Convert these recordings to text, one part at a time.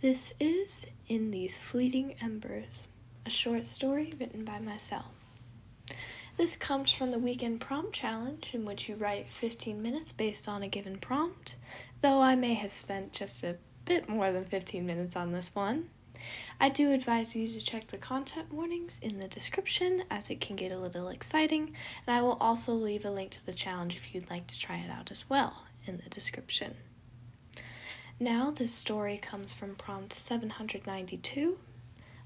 This is In These Fleeting Embers, a short story written by myself. This comes from the weekend prompt challenge, in which you write 15 minutes based on a given prompt, though I may have spent just a bit more than 15 minutes on this one. I do advise you to check the content warnings in the description, as it can get a little exciting, and I will also leave a link to the challenge if you'd like to try it out as well in the description. Now this story comes from prompt 792.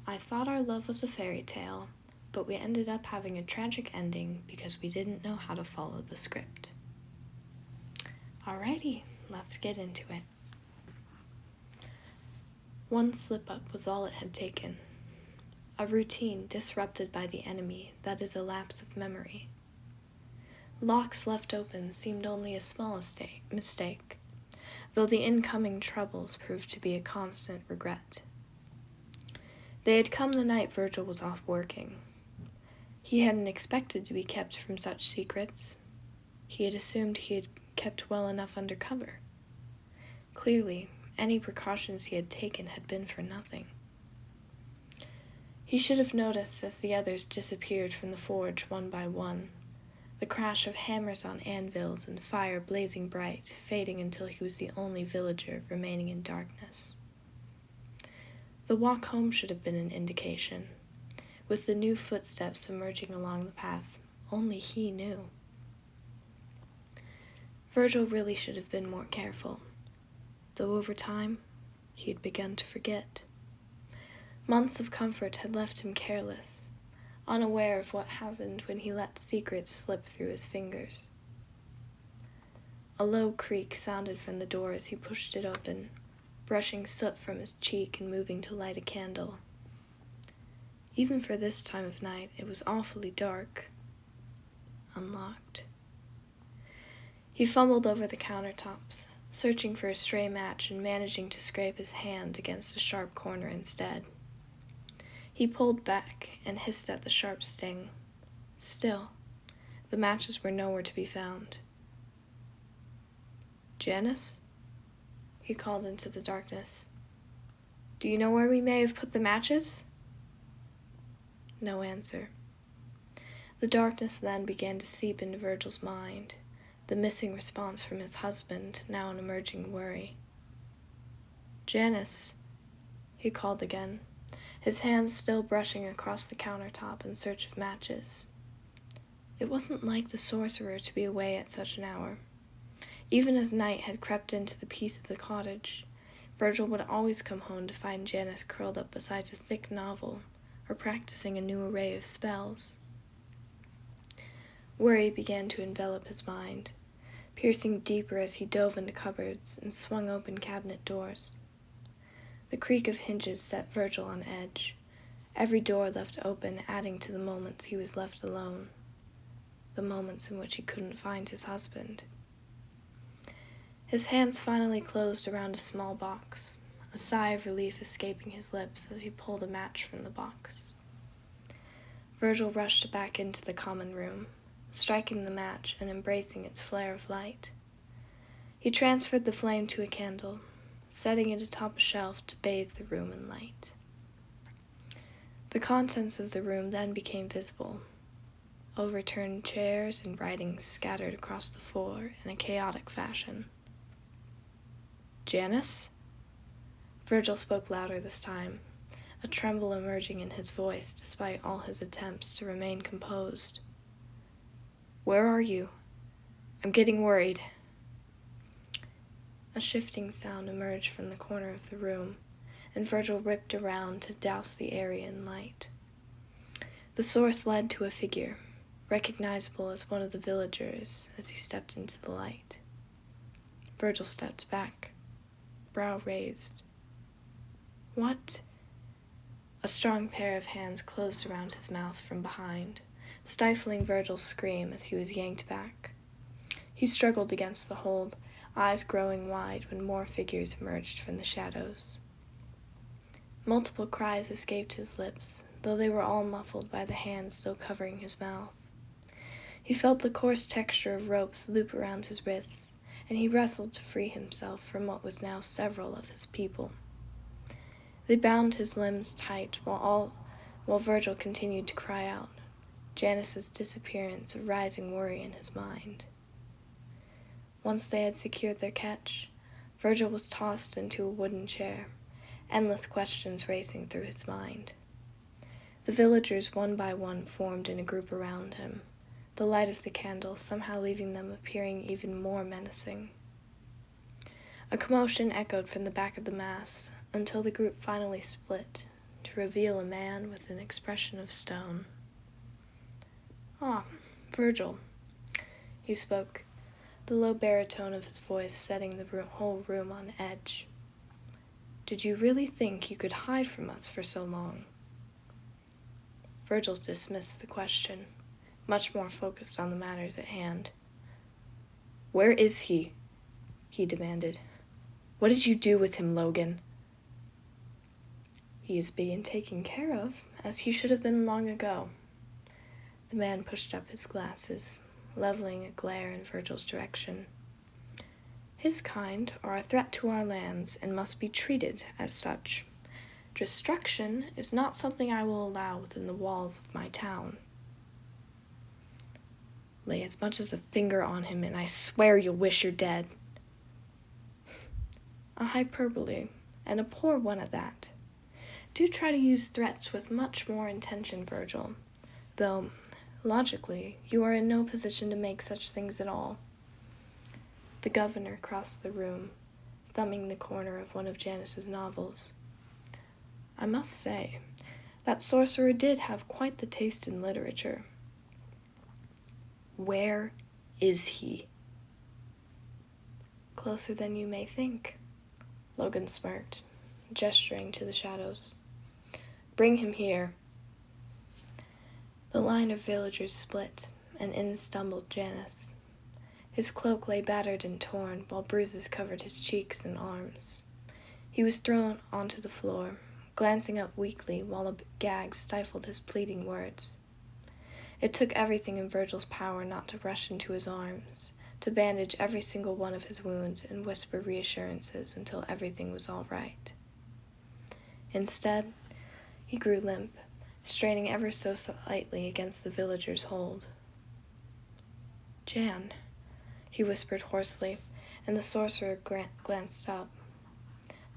I thought our love was a fairy tale, but we ended up having a tragic ending because we didn't know how to follow the script. Alrighty, let's get into it. One slip-up was all it had taken. A routine disrupted by the enemy that is a lapse of memory. Locks left open seemed only a small mistake, though the incoming troubles proved to be a constant regret. They had come the night Virgil was off working. He hadn't expected to be kept from such secrets. He had assumed he had kept well enough under cover. Clearly, any precautions he had taken had been for nothing. He should have noticed as the others disappeared from the forge one by one, the crash of hammers on anvils and fire blazing bright, fading until he was the only villager remaining in darkness. The walk home should have been an indication, with the new footsteps emerging along the path only he knew. Virgil really should have been more careful, though over time he had begun to forget. Months of comfort had left him careless, unaware of what happened when he let secrets slip through his fingers. A low creak sounded from the door as he pushed it open, brushing soot from his cheek and moving to light a candle. Even for this time of night, it was awfully dark. Unlocked. He fumbled over the countertops, searching for a stray match and managing to scrape his hand against a sharp corner instead. He pulled back and hissed at the sharp sting. Still, the matches were nowhere to be found. "Janice?" he called into the darkness. "Do you know where we may have put the matches?" No answer. The darkness then began to seep into Virgil's mind, the missing response from his husband, now an emerging worry. "Janice," he called again, his hands still brushing across the countertop in search of matches. It wasn't like the sorcerer to be away at such an hour. Even as night had crept into the peace of the cottage, Virgil would always come home to find Janice curled up beside a thick novel, or practicing a new array of spells. Worry began to envelop his mind, piercing deeper as he dove into cupboards and swung open cabinet doors. The creak of hinges set Virgil on edge, every door left open adding to the moments he was left alone, the moments in which he couldn't find his husband. His hands finally closed around a small box, a sigh of relief escaping his lips as he pulled a match from the box. Virgil rushed back into the common room, striking the match and embracing its flare of light. He transferred the flame to a candle, setting it atop a shelf to bathe the room in light. The contents of the room then became visible. Overturned chairs and writings scattered across the floor in a chaotic fashion. "Janice?" Virgil spoke louder this time, a tremble emerging in his voice despite all his attempts to remain composed. "Where are you? I'm getting worried." A shifting sound emerged from the corner of the room, and Virgil ripped around to douse the area in light. The source led to a figure, recognizable as one of the villagers, as he stepped into the light. Virgil stepped back, brow raised. "What?" A strong pair of hands closed around his mouth from behind, stifling Virgil's scream as he was yanked back. He struggled against the hold, eyes growing wide when more figures emerged from the shadows. Multiple cries escaped his lips, though they were all muffled by the hands still covering his mouth. He felt the coarse texture of ropes loop around his wrists, and he wrestled to free himself from what was now several of his people. They bound his limbs tight while Virgil continued to cry out, Janice's disappearance a rising worry in his mind. Once they had secured their catch, Virgil was tossed into a wooden chair, endless questions racing through his mind. The villagers one by one formed in a group around him, the light of the candle somehow leaving them appearing even more menacing. A commotion echoed from the back of the mass until the group finally split to reveal a man with an expression of stone. "Ah, Virgil," he spoke, the low baritone of his voice setting the whole room on edge. "Did you really think you could hide from us for so long?" Virgil dismissed the question, much more focused on the matters at hand. "Where is he?" he demanded. "What did you do with him, Logan?" "He is being taken care of, as he should have been long ago." The man pushed up his glasses, leveling a glare in Virgil's direction. "His kind are a threat to our lands and must be treated as such. Destruction is not something I will allow within the walls of my town." "Lay as much as a finger on him, and I swear you'll wish you're dead." "A hyperbole, and a poor one at that. Do try to use threats with much more intention, Virgil, though, logically, you are in no position to make such things at all." The governor crossed the room, thumbing the corner of one of Janice's novels. "I must say, that sorcerer did have quite the taste in literature." "Where is he?" "Closer than you may think," Logan smirked, gesturing to the shadows. "Bring him here." The line of villagers split, and in stumbled Janice. His cloak lay battered and torn, while bruises covered his cheeks and arms. He was thrown onto the floor, glancing up weakly while a gag stifled his pleading words. It took everything in Virgil's power not to rush into his arms, to bandage every single one of his wounds and whisper reassurances until everything was all right. Instead, he grew limp, straining ever so slightly against the villager's hold. "Jan," he whispered hoarsely, and the sorcerer glanced up.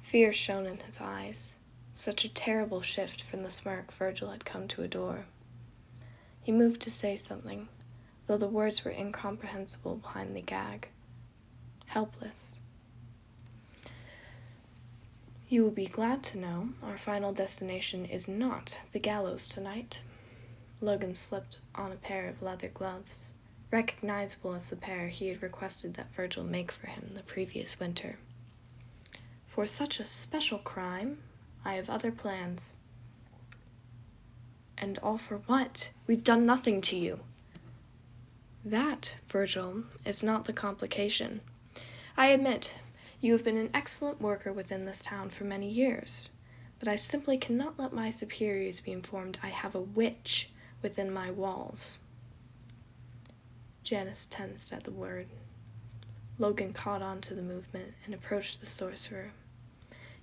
Fear shone in his eyes, such a terrible shift from the smirk Virgil had come to adore. He moved to say something, though the words were incomprehensible behind the gag. Helpless. "You will be glad to know our final destination is not the gallows tonight." Logan slipped on a pair of leather gloves, recognizable as the pair he had requested that Virgil make for him the previous winter. "For such a special crime, I have other plans." "And all for what? We've done nothing to you." "That, Virgil, is not the complication. I admit, you have been an excellent worker within this town for many years, but I simply cannot let my superiors be informed I have a witch within my walls." Janice tensed at the word. Logan caught on to the movement and approached the sorcerer.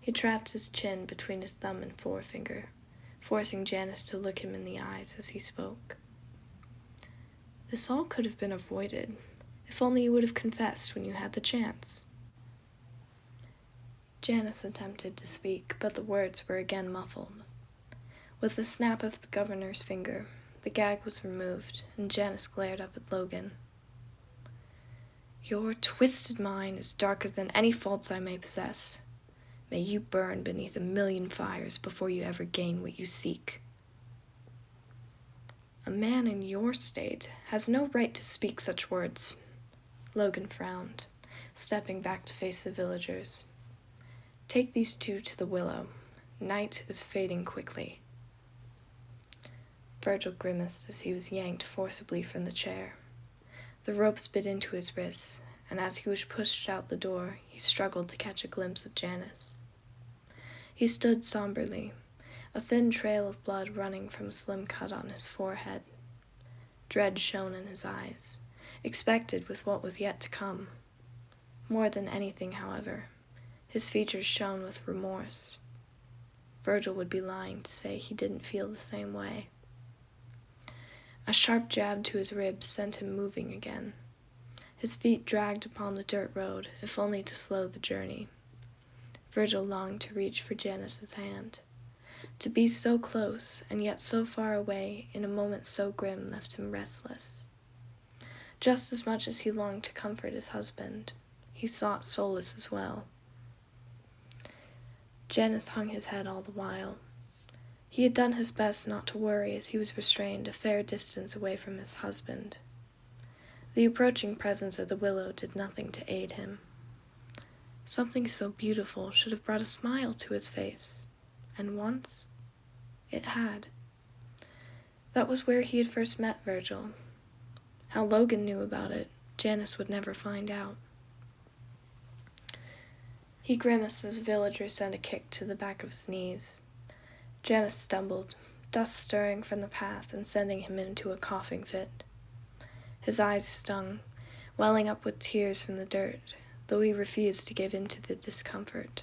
He trapped his chin between his thumb and forefinger, forcing Janice to look him in the eyes as he spoke. "This all could have been avoided, if only you would have confessed when you had the chance." Janice attempted to speak, but the words were again muffled. With the snap of the governor's finger, the gag was removed, and Janice glared up at Logan. "Your twisted mind is darker than any faults I may possess. May you burn beneath a million fires before you ever gain what you seek." "A man in your state has no right to speak such words." Logan frowned, stepping back to face the villagers. "Take these two to the willow. Night is fading quickly." Virgil grimaced as he was yanked forcibly from the chair. The ropes bit into his wrists, and as he was pushed out the door, he struggled to catch a glimpse of Janice. He stood somberly, a thin trail of blood running from a slim cut on his forehead. Dread shone in his eyes, expected with what was yet to come. More than anything, however, his features shone with remorse. Virgil would be lying to say he didn't feel the same way. A sharp jab to his ribs sent him moving again. His feet dragged upon the dirt road, if only to slow the journey. Virgil longed to reach for Janice's hand. To be so close, and yet so far away, in a moment so grim, left him restless. Just as much as he longed to comfort his husband, he sought solace as well. Janice hung his head all the while. He had done his best not to worry as he was restrained a fair distance away from his husband. The approaching presence of the willow did nothing to aid him. Something so beautiful should have brought a smile to his face, and once it had. That was where he had first met Virgil. How Logan knew about it, Janice would never find out. He grimaced as a villager sent a kick to the back of his knees. Janice stumbled, dust stirring from the path and sending him into a coughing fit. His eyes stung, welling up with tears from the dirt, though he refused to give in to the discomfort.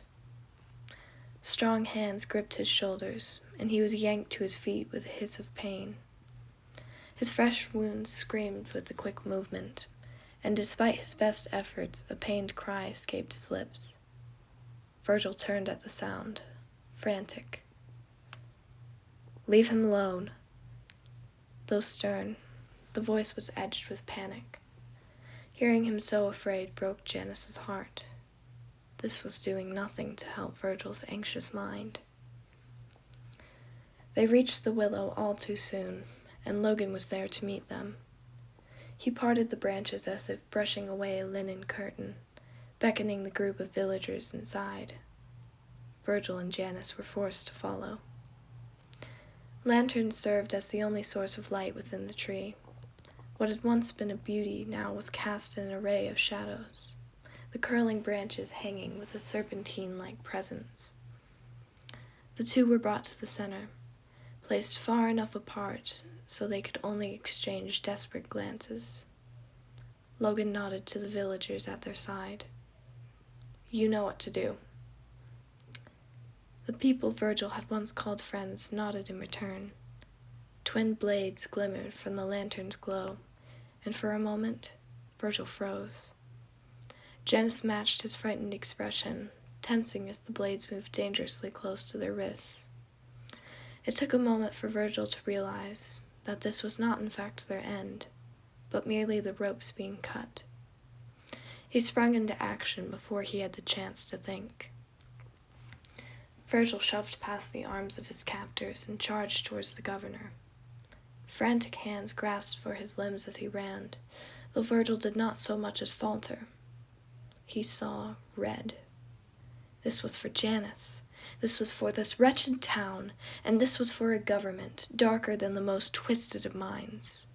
Strong hands gripped his shoulders, and he was yanked to his feet with a hiss of pain. His fresh wounds screamed with the quick movement, and despite his best efforts, a pained cry escaped his lips. Virgil turned at the sound, frantic. "Leave him alone." Though stern, the voice was edged with panic. Hearing him so afraid broke Janice's heart. This was doing nothing to help Virgil's anxious mind. They reached the willow all too soon, and Logan was there to meet them. He parted the branches as if brushing away a linen curtain, beckoning the group of villagers inside. Virgil and Janice were forced to follow. Lanterns served as the only source of light within the tree. What had once been a beauty now was cast in an array of shadows, the curling branches hanging with a serpentine-like presence. The two were brought to the center, placed far enough apart so they could only exchange desperate glances. Logan nodded to the villagers at their side. "You know what to do." The people Virgil had once called friends nodded in return. Twin blades glimmered from the lantern's glow, and for a moment, Virgil froze. Janice matched his frightened expression, tensing as the blades moved dangerously close to their wrists. It took a moment for Virgil to realize that this was not in fact their end, but merely the ropes being cut. He sprung into action before he had the chance to think. Virgil shoved past the arms of his captors and charged towards the governor. Frantic hands grasped for his limbs as he ran, though Virgil did not so much as falter. He saw red. This was for Janice. This was for this wretched town, and this was for a government darker than the most twisted of minds.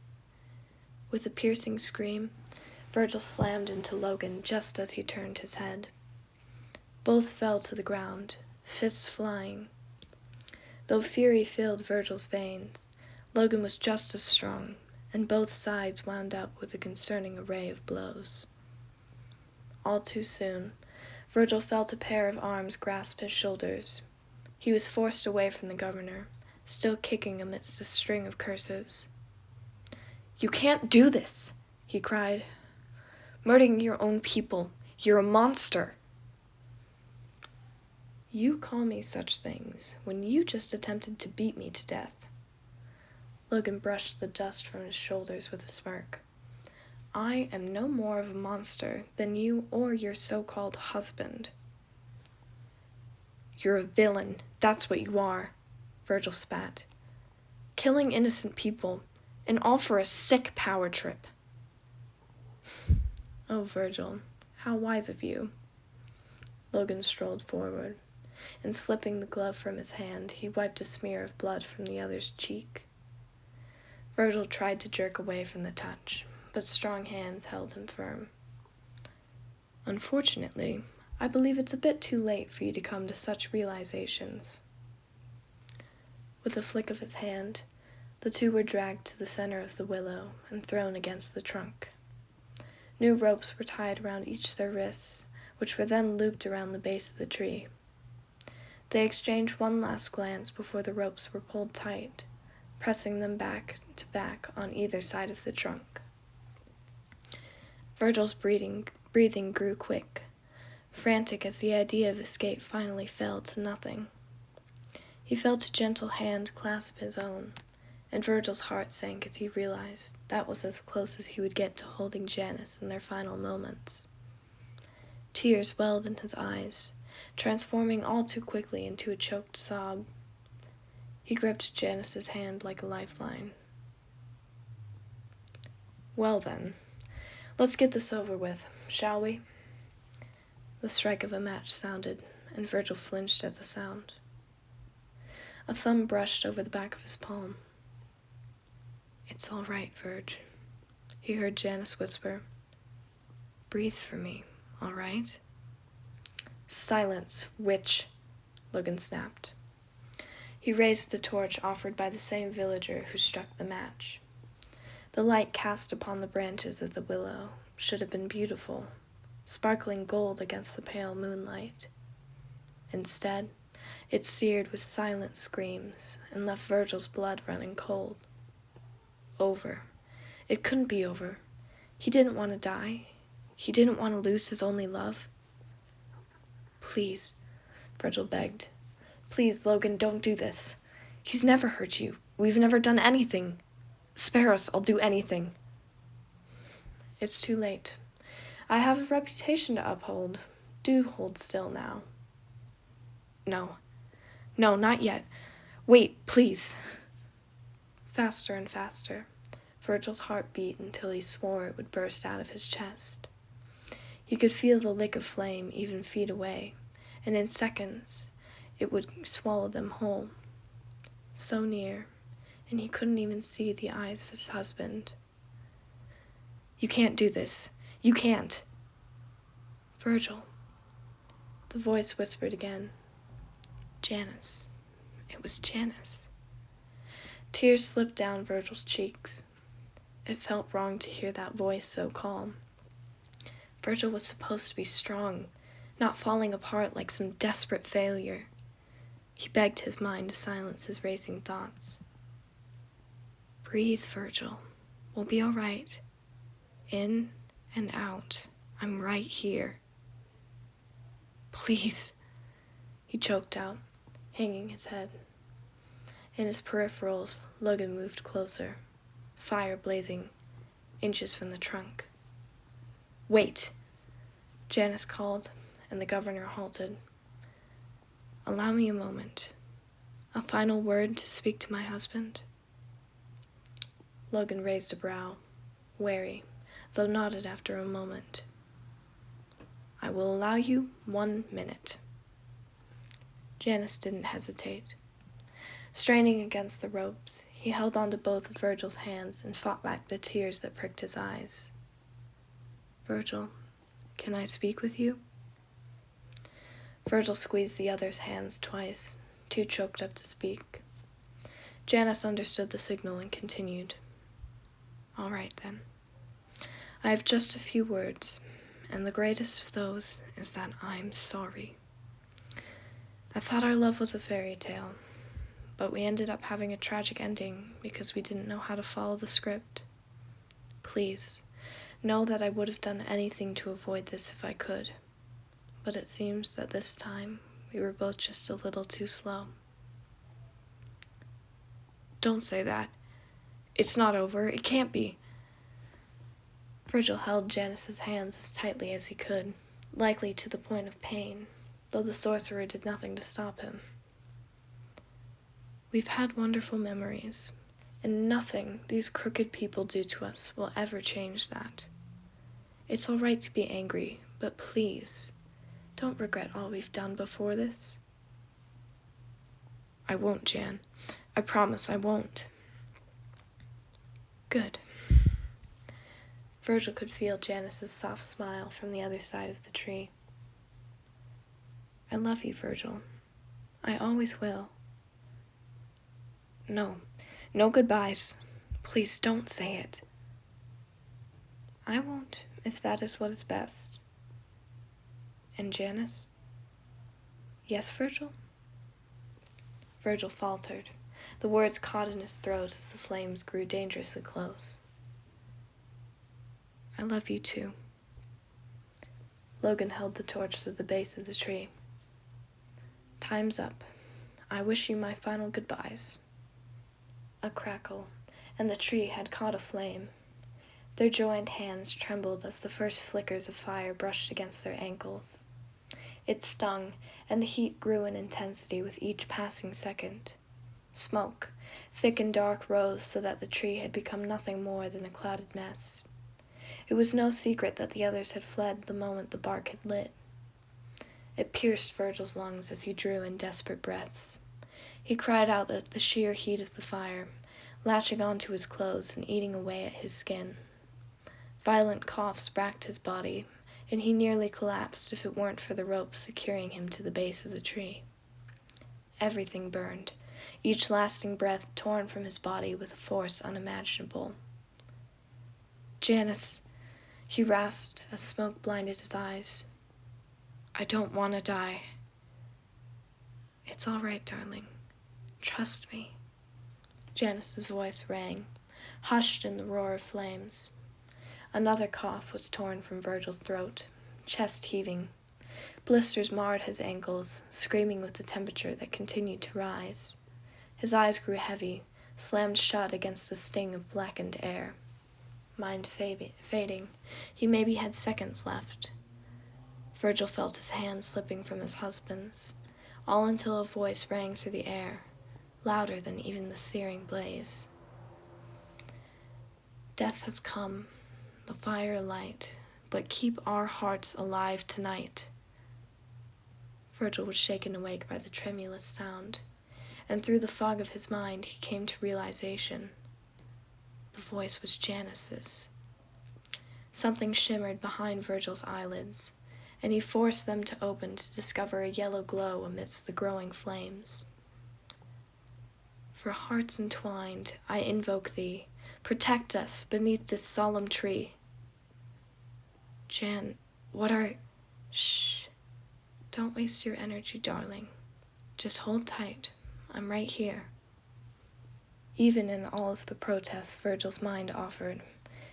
With a piercing scream, Virgil slammed into Logan just as he turned his head. Both fell to the ground, fists flying. Though fury filled Virgil's veins, Logan was just as strong, and both sides wound up with a concerning array of blows. All too soon, Virgil felt a pair of arms grasp his shoulders. He was forced away from the governor, still kicking amidst a string of curses. "You can't do this," he cried. "Murdering your own people. You're a monster." "You call me such things when you just attempted to beat me to death." Logan brushed the dust from his shoulders with a smirk. "I am no more of a monster than you or your so-called husband." "You're a villain, that's what you are," Virgil spat. "Killing innocent people, and all for a sick power trip." "Oh, Virgil, how wise of you." Logan strolled forward, and slipping the glove from his hand, he wiped a smear of blood from the other's cheek. Virgil tried to jerk away from the touch, but strong hands held him firm. "Unfortunately, I believe it's a bit too late for you to come to such realizations." With a flick of his hand, the two were dragged to the center of the willow and thrown against the trunk. New ropes were tied around each their wrists, which were then looped around the base of the tree. They exchanged one last glance before the ropes were pulled tight, pressing them back to back on either side of the trunk. Virgil's breathing grew quick, frantic as the idea of escape finally fell to nothing. He felt a gentle hand clasp his own, and Virgil's heart sank as he realized that was as close as he would get to holding Janice in their final moments. Tears welled in his eyes, transforming all too quickly into a choked sob. He gripped Janice's hand like a lifeline. "Well then, let's get this over with, shall we?" The strike of a match sounded, and Virgil flinched at the sound. A thumb brushed over the back of his palm. "It's all right, Virg," he heard Janice whisper. "Breathe for me, all right?" "Silence, witch!" Logan snapped. He raised the torch offered by the same villager who struck the match. The light cast upon the branches of the willow should have been beautiful, sparkling gold against the pale moonlight. Instead, it seared with silent screams and left Virgil's blood running cold. Over. It couldn't be over. He didn't want to die. He didn't want to lose his only love. "Please," Virgil begged. "Please, Logan, don't do this. He's never hurt you. We've never done anything. Spare us, I'll do anything." "It's too late. I have a reputation to uphold. Do hold still now." No, not yet. Wait, please." Faster and faster, Virgil's heart beat until he swore it would burst out of his chest. He could feel the lick of flame even feet away, and in seconds it would swallow them whole. So near, and he couldn't even see the eyes of his husband. "You can't do this. You can't." "Virgil." The voice whispered again. "Janice. It was Janice." Tears slipped down Virgil's cheeks. It felt wrong to hear that voice so calm. Virgil was supposed to be strong, not falling apart like some desperate failure. He begged his mind to silence his racing thoughts. "Breathe, Virgil. We'll be all right. In and out. I'm right here." "Please," he choked out, hanging his head. In his peripherals, Logan moved closer, fire blazing, inches from the trunk. "Wait!" Janice called, and the governor halted. "Allow me a moment. A final word to speak to my husband." Logan raised a brow, wary, though nodded after a moment. "I will allow you 1 minute." Janice didn't hesitate. Straining against the ropes, he held onto both of Virgil's hands and fought back the tears that pricked his eyes. "Virgil, can I speak with you?" Virgil squeezed the other's hands twice, too choked up to speak. Janice understood the signal and continued. "All right, then. I have just a few words, and the greatest of those is that I'm sorry. I thought our love was a fairy tale, but we ended up having a tragic ending because we didn't know how to follow the script. Please, know that I would have done anything to avoid this if I could, but it seems that this time we were both just a little too slow." "Don't say that. It's not over. It can't be." Virgil held Janice's hands as tightly as he could, likely to the point of pain, though the sorcerer did nothing to stop him. "We've had wonderful memories, and nothing these crooked people do to us will ever change that. It's all right to be angry, but please, don't regret all we've done before this." "I won't, Jan. I promise I won't." "Good." Virgil could feel Janice's soft smile from the other side of the tree. "I love you, Virgil. I always will." No goodbyes. Please don't say it." "I won't, if that is what is best." "And Janice?" "Yes, Virgil?" Virgil faltered. The words caught in his throat as the flames grew dangerously close. I love you too. Logan held the torch to the base of the tree. Time's up. I wish you my final goodbyes. A crackle, and the tree had caught a flame. Their joined hands trembled as the first flickers of fire brushed against their ankles. It stung, and the heat grew in intensity with each passing second. Smoke, thick and dark, rose so that the tree had become nothing more than a clouded mess. It was no secret that the others had fled the moment the bark had lit. It pierced Virgil's lungs as he drew in desperate breaths. He cried out at the sheer heat of the fire, latching onto his clothes and eating away at his skin. Violent coughs racked his body, and he nearly collapsed if it weren't for the rope securing him to the base of the tree. Everything burned, each lasting breath torn from his body with a force unimaginable. Janice, he rasped as smoke blinded his eyes. I don't want to die. It's all right, darling. Trust me. Janice's voice rang, hushed in the roar of flames. Another cough was torn from Virgil's throat, chest heaving. Blisters marred his ankles, screaming with the temperature that continued to rise. His eyes grew heavy, slammed shut against the sting of blackened air. Mind fading, he maybe had seconds left. Virgil felt his hand slipping from his husband's, all until a voice rang through the air, louder than even the searing blaze. Death has come, the fire alight, but keep our hearts alive tonight. Virgil was shaken awake by the tremulous sound, and through the fog of his mind he came to realization. The voice was Janice's. Something shimmered behind Virgil's eyelids, and he forced them to open to discover a yellow glow amidst the growing flames. For hearts entwined, I invoke thee. Protect us beneath this solemn tree. Jan, what are... Shh. Don't waste your energy, darling. Just hold tight. I'm right here. Even in all of the protests Virgil's mind offered,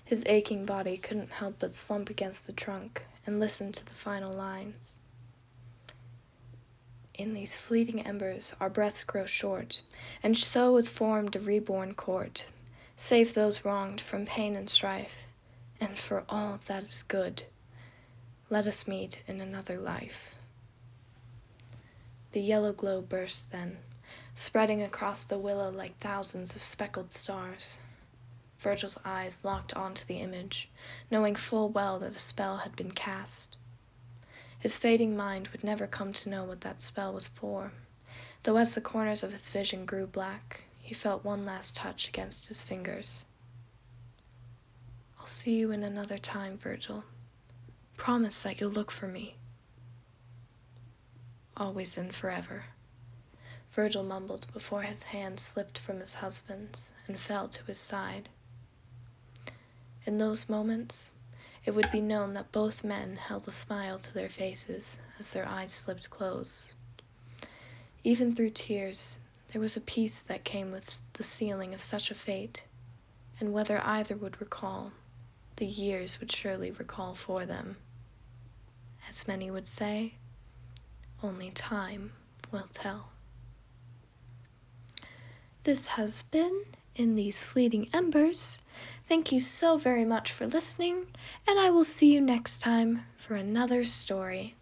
his aching body couldn't help but slump against the trunk and listen to the final lines. In these fleeting embers our breaths grow short, and so is formed a reborn court. Save those wronged from pain and strife, and for all that is good, let us meet in another life. The yellow glow burst then, spreading across the willow like thousands of speckled stars. Virgil's eyes locked onto the image, knowing full well that a spell had been cast. His fading mind would never come to know what that spell was for, though as the corners of his vision grew black, he felt one last touch against his fingers. I'll see you in another time, Virgil. Promise that you'll look for me. Always and forever. Virgil mumbled before his hand slipped from his husband's and fell to his side. In those moments, it would be known that both men held a smile to their faces as their eyes slipped closed. Even through tears, there was a peace that came with the sealing of such a fate, and whether either would recall, the years would surely recall for them. As many would say, only time will tell. This has been In These Fleeting Embers. Thank you so very much for listening, and I will see you next time for another story.